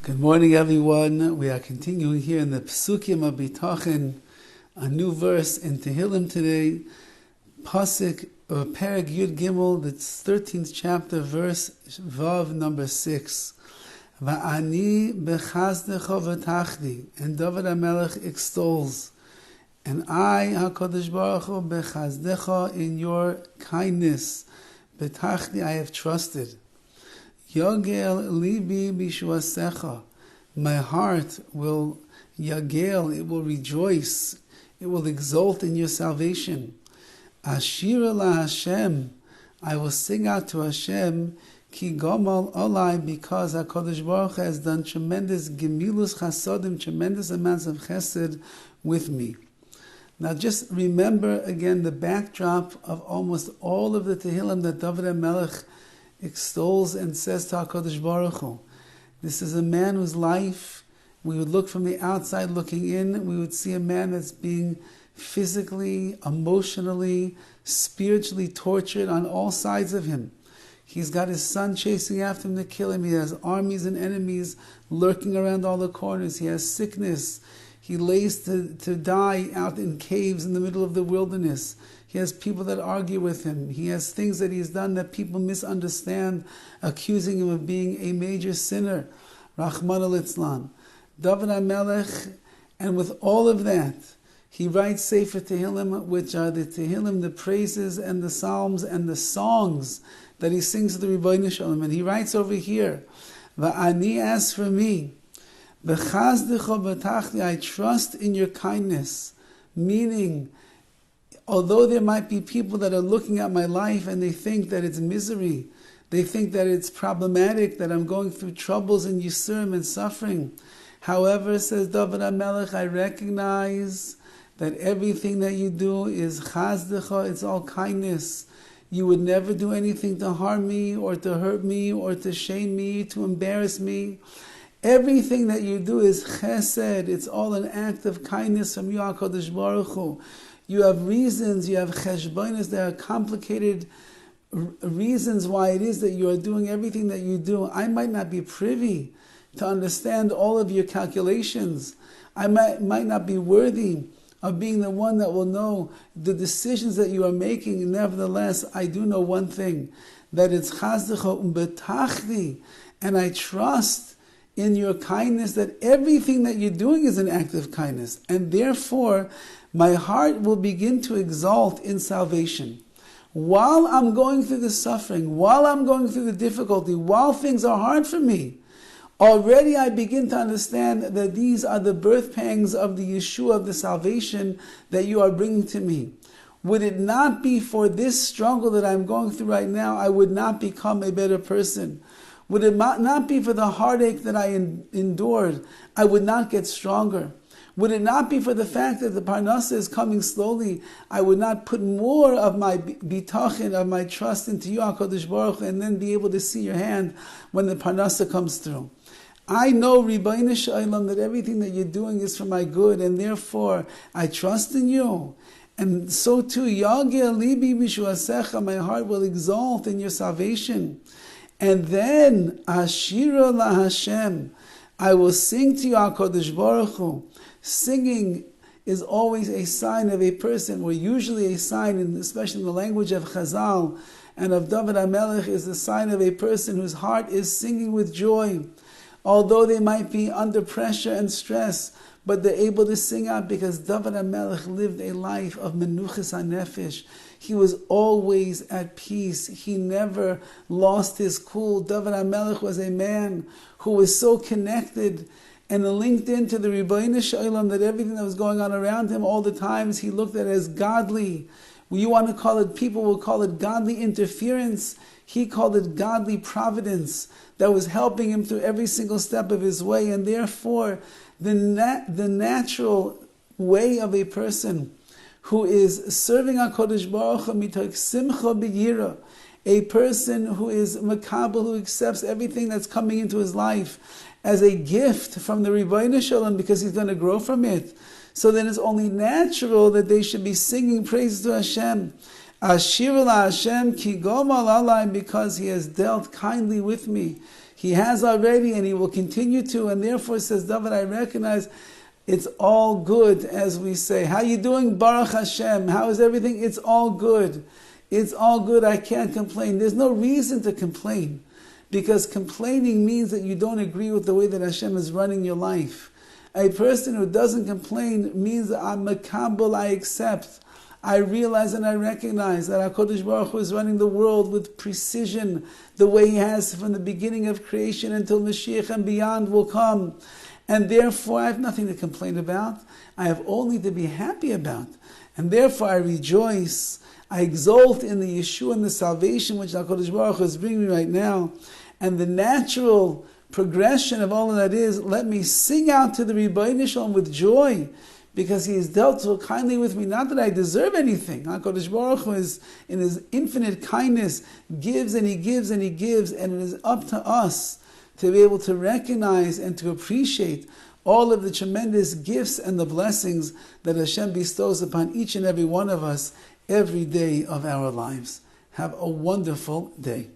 Good morning, everyone. We are continuing here in the Psukim of Bitachon, a new verse in Tehillim today, Pasuk of Perek Yud Gimel, the 13th chapter, verse Vav number 6. Va'ani bechazdecha v'tachdi, and Dovid HaMelech extols, and I, HaKadosh Baruch Hu, bechazdecha, in your kindness, betachdi, I have trusted. Yagel libi b'shuasecha, my heart will yagel, it will rejoice, it will exult in your salvation. Ashira la Hashem, I will sing out to Hashem, ki gomal olai, because HaKadosh Baruch Hu has done tremendous gemilus chasodim, tremendous amounts of chesed with me. Now just remember again the backdrop of almost all of the Tehillim that Dovid HaMelech extols and says to HaKadosh Baruch Hu. This is a man whose life, we would look from the outside looking in, we would see a man that's being physically, emotionally, spiritually tortured on all sides of him. He's got his son chasing after him to kill him. He has armies and enemies lurking around all the corners. He has sickness. He lays to die out in caves in the middle of the wilderness. He has people that argue with him. He has things that he's done that people misunderstand, accusing him of being a major sinner. Rahman al-Itzlan. Dovid HaMelech, and with all of that, he writes Sefer Tehillim, which are the Tehillim, the praises and the psalms and the songs that he sings to the Rabbi Shalom. And he writes over here, Va'ani, as for me, B'chazdecha v'tachdi, I trust in your kindness, meaning, although there might be people that are looking at my life and they think that it's misery, they think that it's problematic, that I'm going through troubles and yisurim and suffering. However, says Dovid HaMelech, I recognize that everything that you do is chazdecha, it's all kindness. You would never do anything to harm me or to hurt me or to shame me, to embarrass me. Everything that you do is chesed, it's all an act of kindness from you, HaKadosh Baruch Hu. You have reasons, you have cheshbonos, there are complicated reasons why it is that you are doing everything that you do. I might not be privy to understand all of your calculations. I might not be worthy of being the one that will know the decisions that you are making. Nevertheless, I do know one thing, that it's chazdecha u'betachdi, and I trust in your kindness that everything that you're doing is an act of kindness. And therefore, my heart will begin to exalt in salvation. While I'm going through the suffering, while I'm going through the difficulty, while things are hard for me, already I begin to understand that these are the birth pangs of the Yeshua, of the salvation that you are bringing to me. Would it not be for this struggle that I'm going through right now, I would not become a better person. Would it not be for the heartache that I endured, I would not get stronger. Would it not be for the fact that the parnasa is coming slowly, I would not put more of my bitachon, of my trust into you, HaKadosh Baruch Hu, and then be able to see your hand when the parnasa comes through. I know, Rabbi Shalom, that everything that you're doing is for my good, and therefore I trust in you. And so too, Yagel libi b'shuasecha, my heart will exalt in your salvation. And then, Ashira la Hashem, I will sing to you, HaKadosh Baruch Hu. Singing is always a sign of a person, or usually a sign, especially in the language of Chazal and of Dovid HaMelech, is the sign of a person whose heart is singing with joy. Although they might be under pressure and stress, but they're able to sing out because Dovid HaMelech lived a life of menuchas hanefesh. He was always at peace. He never lost his cool. Dovid HaMelech was a man who was so connected and linked into the Rabbi Shalom that everything that was going on around him all the times he looked at it as godly. You want to call it, people will call it godly interference. He called it godly providence that was helping him through every single step of his way. And therefore, the natural way of a person who is serving HaKadosh Baruch Hu mitoch simcha b'yira, a person who is makabel, who accepts everything that's coming into his life as a gift from the Rabbi Shalom because he's going to grow from it. So then it's only natural that they should be singing praises to Hashem. Ashir la Hashem ki gomal alai, because He has dealt kindly with me. He has already, and He will continue to, and therefore, says Dovid, I recognize it's all good, as we say. How you doing, Baruch Hashem? How is everything? It's all good. It's all good. I can't complain. There's no reason to complain, because complaining means that you don't agree with the way that Hashem is running your life. A person who doesn't complain means that I'm makabel, I accept. I realize and I recognize that HaKadosh Baruch Hu is running the world with precision, the way He has from the beginning of creation until Mashiach and beyond will come. And therefore I have nothing to complain about. I have only to be happy about. And therefore I rejoice. I exult in the Yeshua and the salvation which HaKadosh Baruch Hu is bringing me right now. And the natural progression of all of that is, let me sing out to the Rebbeinu Shalom with joy, because He has dealt so kindly with me, not that I deserve anything. HaKadosh Baruch Hu is, in His infinite kindness, gives and He gives and He gives, and it is up to us to be able to recognize and to appreciate all of the tremendous gifts and the blessings that Hashem bestows upon each and every one of us every day of our lives. Have a wonderful day.